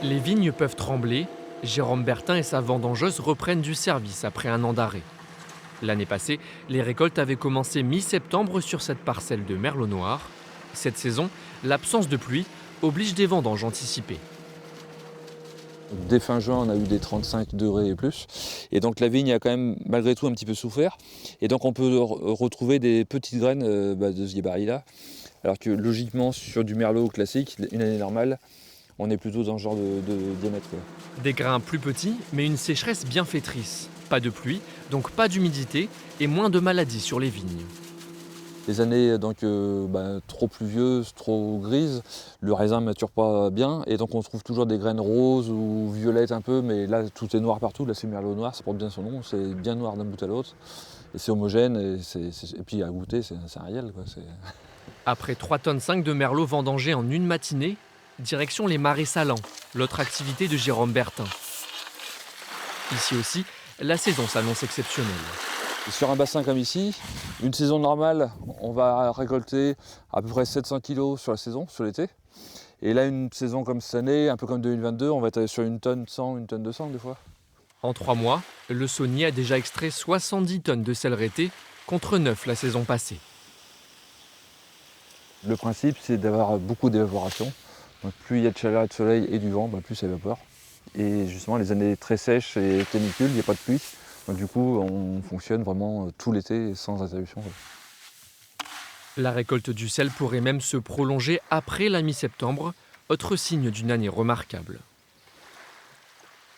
Les vignes peuvent trembler. Jérôme Bertin et sa vendangeuse reprennent du service après un an d'arrêt. L'année passée, les récoltes avaient commencé mi-septembre sur cette parcelle de merlot noir. Cette saison, l'absence de pluie oblige des vendanges anticipées. Dès fin juin, on a eu des 35 degrés et plus. Et donc la vigne a quand même malgré tout un petit peu souffert. Et donc on peut retrouver des petites graines de ce gabarit-là. Alors que logiquement, sur du merlot classique, une année normale, on est plutôt dans ce genre de diamètre, quoi. Des grains plus petits, mais une sécheresse bienfaitrice. Pas de pluie, donc pas d'humidité et moins de maladies sur les vignes. Les années trop pluvieuses, trop grises, le raisin ne mature pas bien et donc on trouve toujours des graines roses ou violettes un peu, mais là tout est noir partout, là c'est merlot noir, ça porte bien son nom, c'est bien noir d'un bout à l'autre et c'est homogène et puis à goûter c'est un réel, quoi. Après 3,5 tonnes de merlot vendangé en une matinée, direction les marais salants, l'autre activité de Jérôme Bertin. Ici aussi, la saison s'annonce exceptionnelle. Sur un bassin comme ici, une saison normale, on va récolter à peu près 700 kg sur la saison, sur l'été. Et là, une saison comme cette année, un peu comme 2022, on va être sur 1 tonne 100, 1 tonne 200 des fois. En 3 mois, le Saunier a déjà extrait 70 tonnes de sel rété contre 9 la saison passée. Le principe, c'est d'avoir beaucoup d'évaporation. Donc plus il y a de chaleur et de soleil et du vent, plus ça évapore. Et justement, les années très sèches et canicules, il n'y a pas de pluie. Donc du coup, on fonctionne vraiment tout l'été sans interruption. La récolte du sel pourrait même se prolonger après la mi-septembre, autre signe d'une année remarquable.